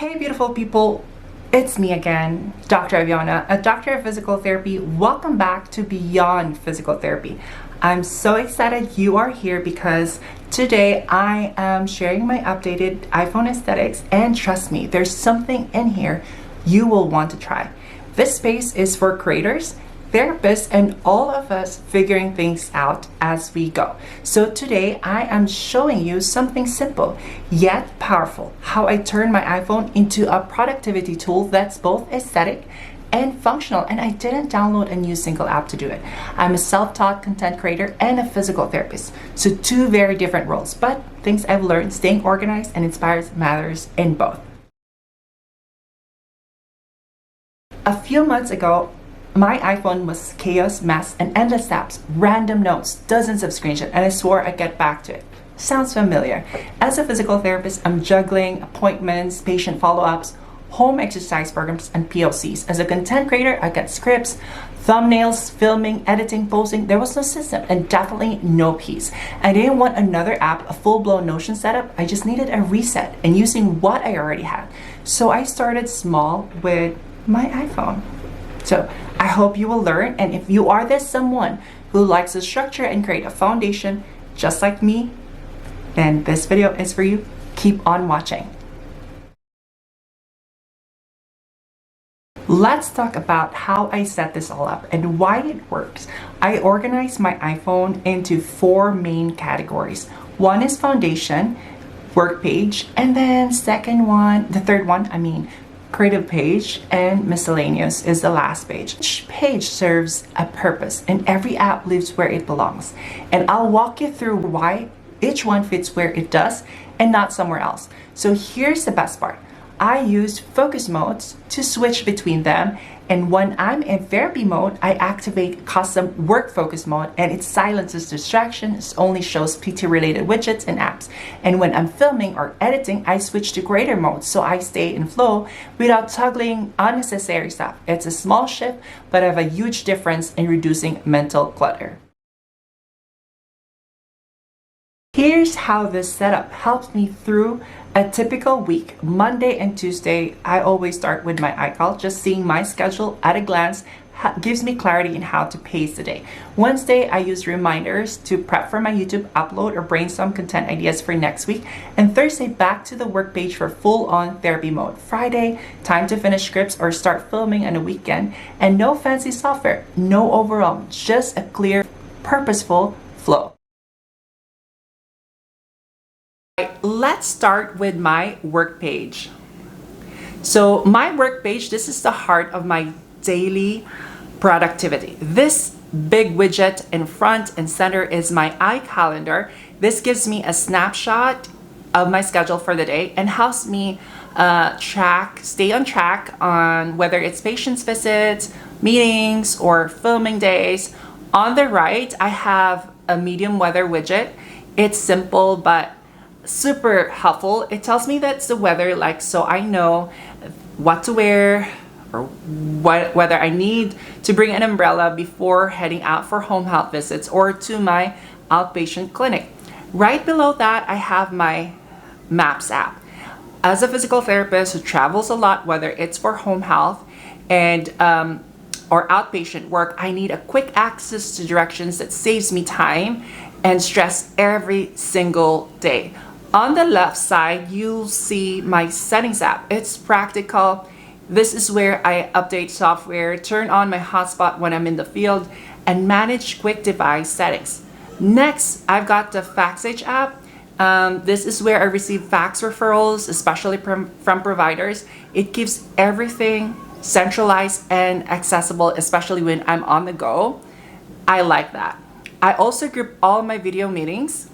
Hey beautiful people, it's me again, Dr. Aviana, a doctor of physical therapy. Welcome back to Beyond Physical Therapy. I'm so excited you are here because today I am sharing my updated iPhone aesthetics, and trust me, there's something in here you will want to try. This space is for creators, therapists, and all of us figuring things out as we go. So today I am showing you something simple yet powerful, how I turn my iPhone into a productivity tool that's both aesthetic and functional, and I didn't download a new single app to do it. I'm a self-taught content creator and a physical therapist, so two very different roles, but things I've learned: staying organized and inspired matters in both. A few months ago, my iPhone was chaos, mess, and endless tabs, random notes, dozens of screenshots, and I swore I'd get back to it. Sounds familiar? As a physical therapist, I'm juggling appointments, patient follow-ups, home exercise programs, and POCs. As a content creator, I got scripts, thumbnails, filming, editing, posting. There was no system and definitely no peace. I didn't want another app, a full-blown Notion setup. I just needed a reset and using what I already had. So I started small with my iPhone. So I hope you will learn, and if you are this someone who likes to structure and create a foundation just like me, then this video is for you. Keep on watching. Let's talk about how I set this all up and why it works. I organize my iPhone into four main categories. One is foundation, work page, and then the third one, creative page, and miscellaneous is the last page. Each page serves a purpose and every app lives where it belongs. And I'll walk you through why each one fits where it does and not somewhere else. So here's the best part. I use focus modes to switch between them, and when I'm in therapy mode, I activate custom work focus mode, and it silences distractions, only shows PT related widgets and apps. And when I'm filming or editing, I switch to greater mode so I stay in flow without toggling unnecessary stuff. It's a small shift, but I have a huge difference in reducing mental clutter. Here's how this setup helps me through a typical week. Monday and Tuesday, I always start with my iCal. Just seeing my schedule at a glance gives me clarity in how to pace the day. Wednesday, I use reminders to prep for my YouTube upload or brainstorm content ideas for next week. And Thursday, back to the work page for full-on therapy mode. Friday, time to finish scripts or start filming on a weekend. And no fancy software, no overwhelm, just a clear, purposeful flow. Let's start with my work page. So my work page, this is the heart of my daily productivity. This big widget in front and center is my iCalendar. This gives me a snapshot of my schedule for the day and helps me stay on track on whether it's patients visits, meetings, or filming days. On the right, I have a medium weather widget. It's simple but super helpful. It tells me that's the weather like, so I know what to wear or whether I need to bring an umbrella before heading out for home health visits or to my outpatient clinic. Right below that, I have my Maps app. As a physical therapist who travels a lot, whether it's for home health and or outpatient work, I need a quick access to directions that saves me time and stress every single day. On the left side, you'll see my settings app. It's practical. This is where I update software, turn on my hotspot when I'm in the field, and manage quick device settings. Next, I've got the FaxAge app. This is where I receive fax referrals, especially from providers. It keeps everything centralized and accessible, especially when I'm on the go. I like that. I also group all my video meetings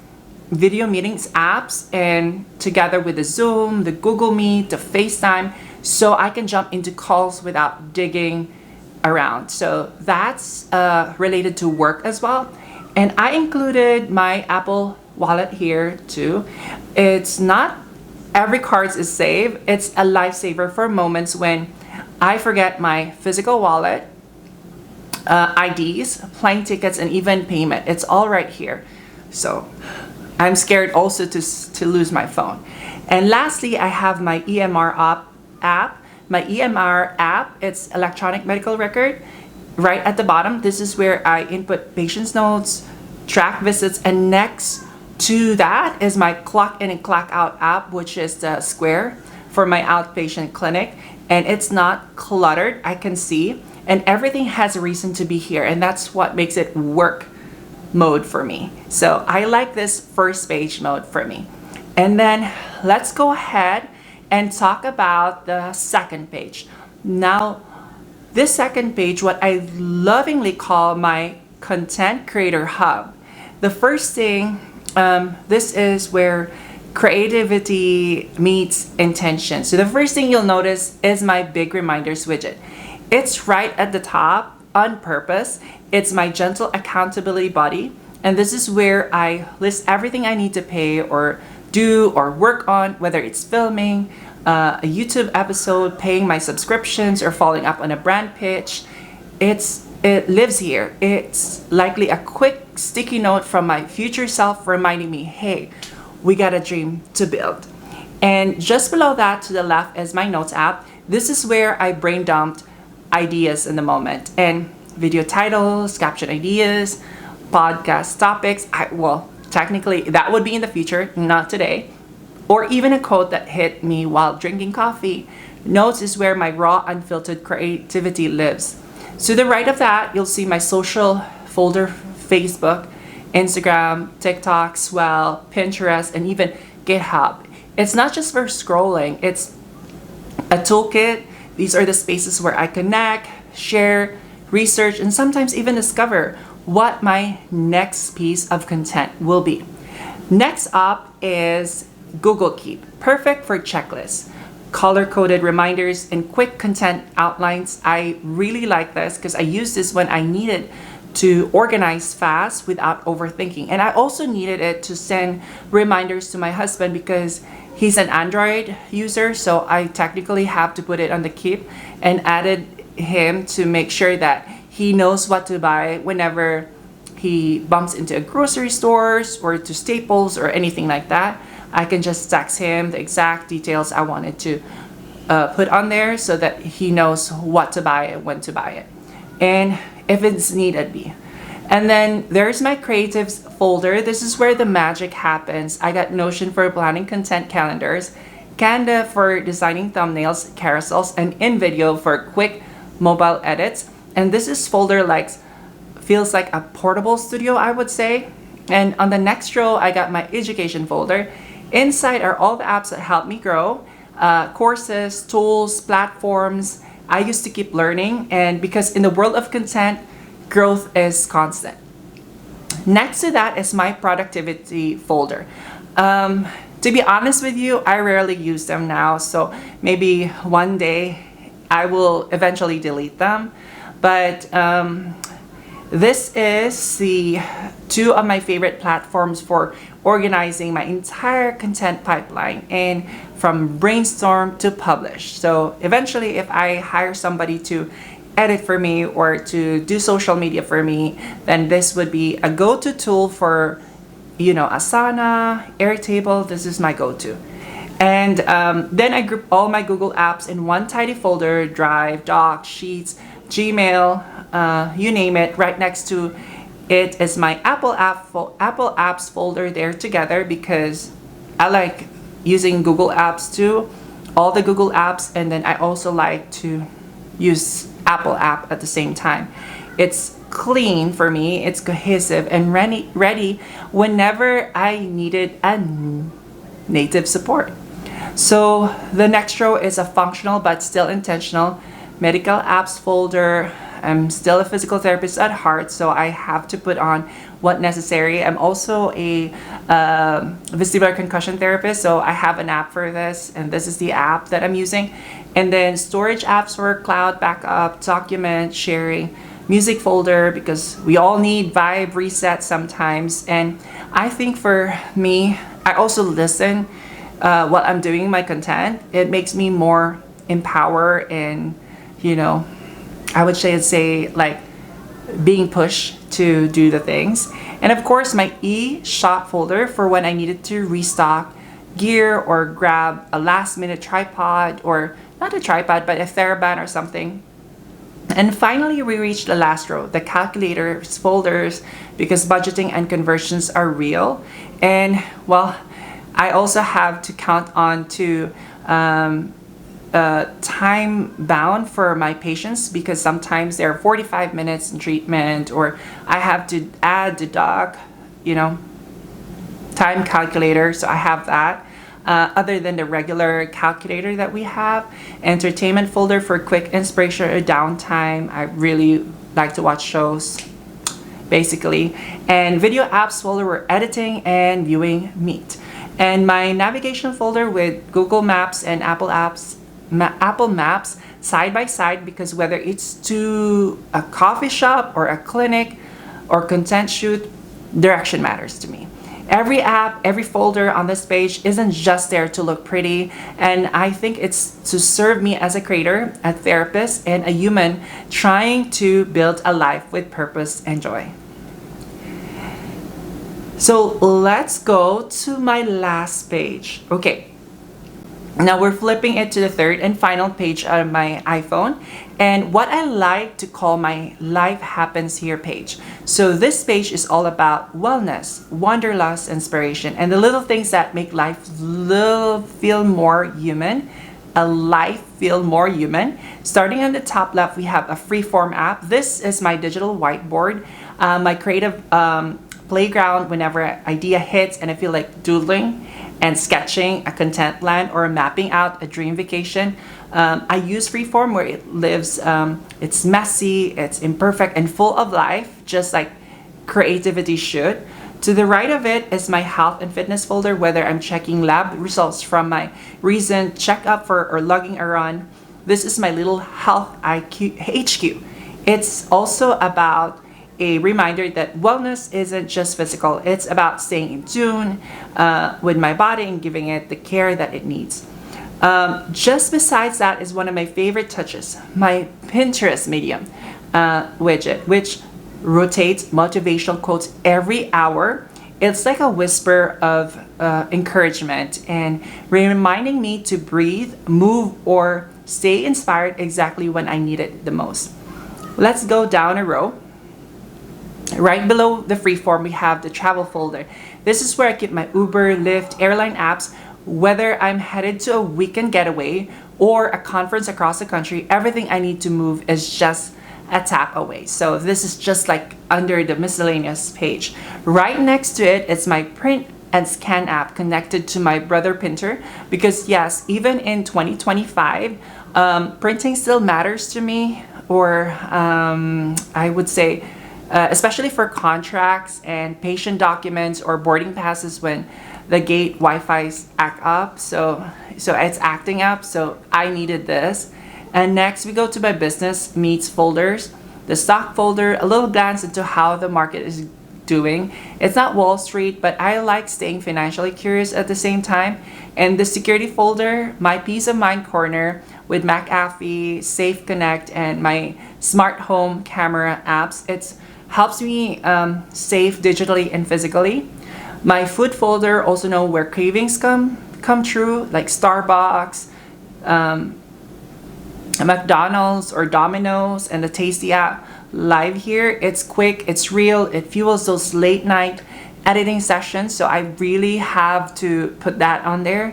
apps and together with the Zoom, the Google Meet, the FaceTime, so I can jump into calls without digging around. So that's related to work as well. And I included my Apple Wallet here too. It's not every card is saved. It's a lifesaver for moments when I forget my physical wallet, IDs, plane tickets, and even payment. It's all right here. So I'm scared also to lose my phone. And lastly, I have my EMR app, my EMR app. It's electronic medical record. Right at the bottom, this is where I input patient's notes, track visits, and next to that is my clock in and clock out app, which is the square for my outpatient clinic. And it's not cluttered, I can see, and everything has a reason to be here, and that's what makes it work mode for me. So I like this first page mode for me. And then let's go ahead and talk about the second page. Now, this second page, what I lovingly call my content creator hub. The first thing, this is where creativity meets intention. So the first thing you'll notice is my big reminders widget. It's right at the top on purpose. It's my gentle accountability buddy. And this is where I list everything I need to pay or do or work on, whether it's filming, a YouTube episode, paying my subscriptions, or following up on a brand pitch. It lives here. It's likely a quick sticky note from my future self reminding me, hey, we got a dream to build. And just below that to the left is my notes app. This is where I brain dumped ideas in the moment, and video titles, caption ideas, podcast topics. Technically that would be in the future, not today. Or even a quote that hit me while drinking coffee. Notes is where my raw, unfiltered creativity lives. To the right of that, you'll see my social folder: Facebook, Instagram, TikTok, Swell, Pinterest, and even GitHub. It's not just for scrolling, it's a toolkit. These are the spaces where I connect, share, research, and sometimes even discover what my next piece of content will be. Next up is Google Keep, perfect for checklists, color-coded reminders, and quick content outlines. I really like this because I use this when I needed to organize fast without overthinking. And I also needed it to send reminders to my husband because he's an Android user, so I technically have to put it on the Keep, and added him to make sure that he knows what to buy whenever he bumps into a grocery stores or to Staples or anything like that. I can just text him the exact details I wanted to put on there so that he knows what to buy and when to buy it, and if it's needed be. And then there's my creatives folder. This is where the magic happens. I got Notion for planning content calendars, Canva for designing thumbnails, carousels, and InVideo for quick mobile edits. And this is folder feels like a portable studio, I would say. And on the next row, I got my education folder. Inside are all the apps that help me grow, courses, tools, platforms. I used to keep learning, and because in the world of content, growth is constant. Next to that is my productivity folder. To be honest with you, I rarely use them now, so maybe one day I will eventually delete them. But this is the two of my favorite platforms for organizing my entire content pipeline, and from brainstorm to publish. So eventually, if I hire somebody to edit for me or to do social media for me, then this would be a go-to tool for, Asana, Airtable. This is my go-to. And then I group all my Google apps in one tidy folder: Drive, Docs, Sheets, Gmail, you name it. Right next to it is my Apple apps folder there together, because I like using Google apps too, all the Google apps, and then I also like to use Apple app at the same time. It's clean for me, it's cohesive and ready whenever I needed a native support. So the next row is a functional but still intentional medical apps folder. I'm still a physical therapist at heart, so I have to put on what necessary. I'm also a vestibular concussion therapist, so I have an app for this, and this is the app that I'm using. And then storage apps for cloud backup, document sharing, music folder, because we all need vibe reset sometimes. And I think for me, I also listen while I'm doing my content. It makes me more empowered and, I would say like being pushed to do the things. And of course, my e-shop folder for when I needed to restock gear or grab a last minute tripod or not a tripod, but a TheraBand or something. And finally, we reach the last row, the calculators, folders, because budgeting and conversions are real. And well, I also have to count on to time bound for my patients, because sometimes they're 45 minutes in treatment, or I have to add the doc, time calculator. So I have that. Other than the regular calculator that we have, entertainment folder for quick inspiration or downtime. I really like to watch shows, basically. And video apps folder where editing and viewing meet. And my navigation folder with Google Maps and Apple Maps side by side, because whether it's to a coffee shop or a clinic or content shoot, direction matters to me. Every app, every folder on this page isn't just there to look pretty, and I think it's to serve me as a creator, a therapist, and a human trying to build a life with purpose and joy. So let's go to my last page. Okay. Now we're flipping it to the third and final page of my iPhone, and what I like to call my Life Happens Here page. So this page is all about wellness, wanderlust, inspiration, and the little things that make life feel more human. A life feel more human. Starting on the top left, we have a freeform app. This is my digital whiteboard, my creative playground whenever an idea hits and I feel like doodling and sketching a content plan or mapping out a dream vacation. I use freeform where it lives, it's messy, it's imperfect, and full of life, just like creativity should. To the right of it is my health and fitness folder, whether I'm checking lab results from my recent checkup or logging a run. This is my little health HQ. It's also about a reminder that wellness isn't just physical. It's about staying in tune with my body and giving it the care that it needs. Just besides that is one of my favorite touches, my Pinterest medium widget, which rotates motivational quotes every hour. It's like a whisper of encouragement and reminding me to breathe, move, or stay inspired exactly when I need it the most. Let's go down a row. Right below the freeform, we have the travel folder. This is where I keep my Uber, Lyft, airline apps. Whether I'm headed to a weekend getaway or a conference across the country, everything I need to move is just a tap away. So this is just like under the miscellaneous page. Right next to it is my print and scan app connected to my brother printer, because yes, even in 2025, printing still matters to me, or I would say, especially for contracts and patient documents or boarding passes when the gate Wi-Fi's act up. So it's acting up. So I needed this. And next we go to my business meets folders, the stock folder, a little glance into how the market is doing. It's not Wall Street, but I like staying financially curious at the same time. And the security folder, my peace of mind corner with McAfee, Safe Connect, and my smart home camera apps. It's helps me save digitally and physically. My food folder, also know where cravings come true, like Starbucks, McDonald's or Domino's, and the Tasty app live here. It's quick, it's real, it fuels those late night editing sessions, so I really have to put that on there.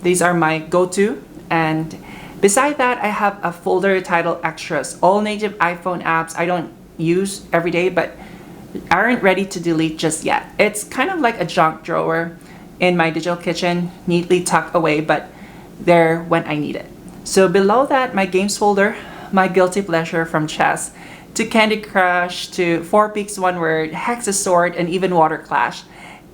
These are my go-to. And beside that, I have a folder titled Extras, all native iPhone apps I don't use every day but aren't ready to delete just yet. It's kind of like a junk drawer in my digital kitchen, neatly tucked away, but there when I need it. So below that, my games folder, my guilty pleasure from chess to Candy Crush to Four Peaks One Word, Hexa Sword, and even Water Clash.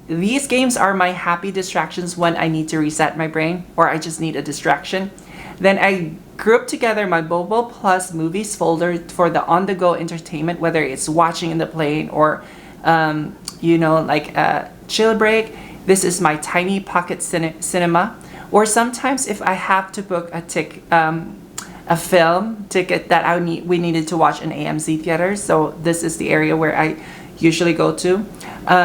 These games are my happy distractions when I need to reset my brain or I just need a distraction. Then I group together my Mobile Plus movies folder for the on-the-go entertainment, whether it's watching in the plane or, like a chill break. This is my tiny pocket cinema. Or sometimes if I have to book a film ticket that we needed to watch in AMC theaters. So this is the area where I usually go to.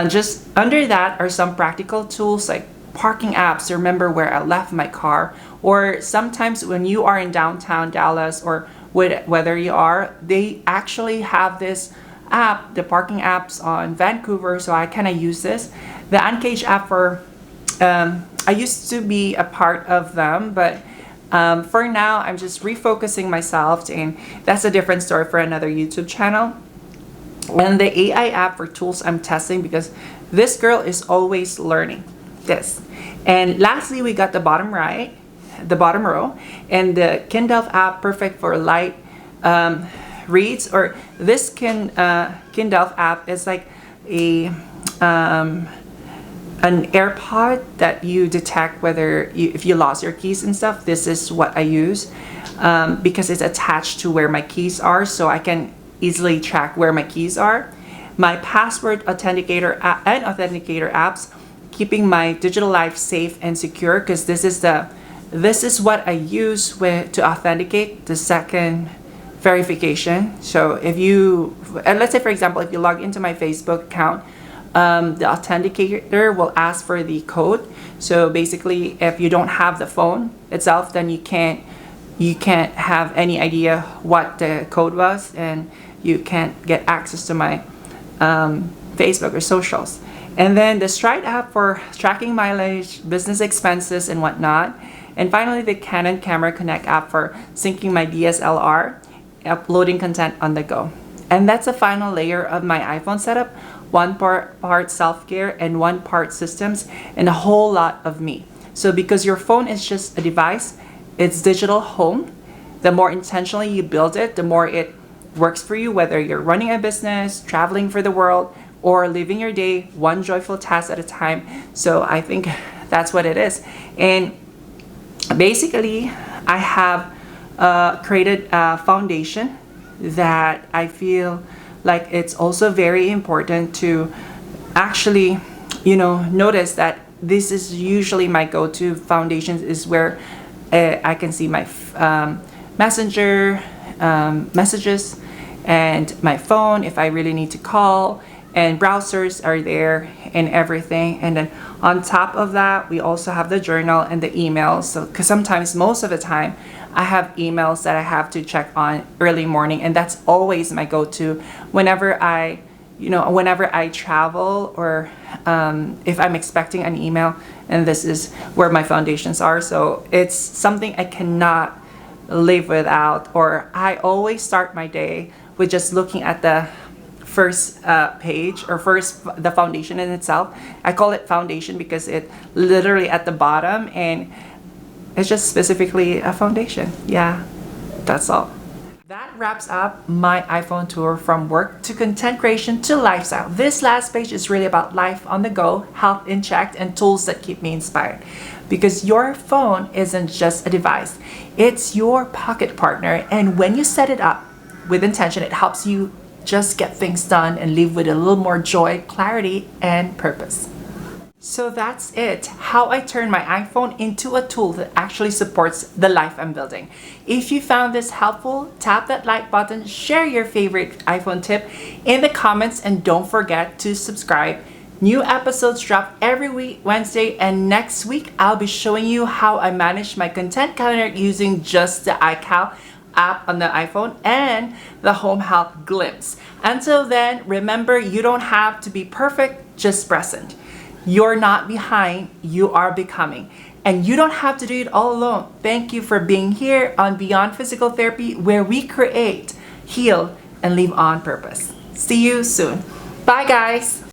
Just under that are some practical tools like parking apps to remember where I left my car. Or sometimes when you are in downtown Dallas or whether you are, they actually have this app, the parking apps on Vancouver, so I kind of use this. The Uncaged app for, I used to be a part of them, but for now, I'm just refocusing myself, and that's a different story for another YouTube channel. And the AI app for tools I'm testing, because this girl is always learning this. And lastly, we got the bottom right, the bottom row, and the Kindle app, perfect for light reads. Or this Kindle app is like a an AirPod that you detect whether if you lost your keys and stuff. This is what I use because it's attached to where my keys are, so I can easily track where my keys are. My password authenticator and authenticator apps, keeping my digital life safe and secure, because this is what I use to authenticate the second verification. So if you, let's say for example, if you log into my Facebook account, the authenticator will ask for the code. So basically, if you don't have the phone itself, then you can't have any idea what the code was, and you can't get access to my Facebook or socials. And then the Stride app for tracking mileage, business expenses, and whatnot. And finally, the Canon Camera Connect app for syncing my DSLR, uploading content on the go. And that's the final layer of my iPhone setup. One part self-care and one part systems, and a whole lot of me. So because your phone is just a device, it's digital home. The more intentionally you build it, the more it works for you, whether you're running a business, traveling for the world, or living your day one joyful task at a time. So I think that's what it is. And basically, I have created a foundation that I feel like it's also very important to actually, notice that this is usually my go-to foundations, is where I can see my messenger messages and my phone if I really need to call, and browsers are there and everything. And then on top of that, we also have the journal and the emails. So because sometimes, most of the time, I have emails that I have to check on early morning, and that's always my go-to whenever I travel, or if I'm expecting an email, and this is where my foundations are. So it's something I cannot live without, or I always start my day with just looking at the first page, or first the foundation in itself. I call it foundation because it literally at the bottom, and it's just specifically a foundation. Yeah, that's all. That wraps up my iPhone tour, from work to content creation to lifestyle. This last page is really about life on the go, health in check, and tools that keep me inspired. Because your phone isn't just a device, it's your pocket partner. And when you set it up with intention, it helps you just get things done and live with a little more joy, clarity, and purpose. So that's it, how I turn my iPhone into a tool that actually supports the life I'm building. If you found this helpful, tap that like button, share your favorite iPhone tip in the comments, and don't forget to subscribe. New episodes drop every week, Wednesday, and next week I'll be showing you how I manage my content calendar using just the iCal app on the iPhone and the Home Health Glimpse. Until then, remember, you don't have to be perfect, just present. You're not behind, you are becoming. And you don't have to do it all alone. Thank you for being here on Beyond Physical Therapy, where we create, heal, and live on purpose. See you soon. Bye, guys.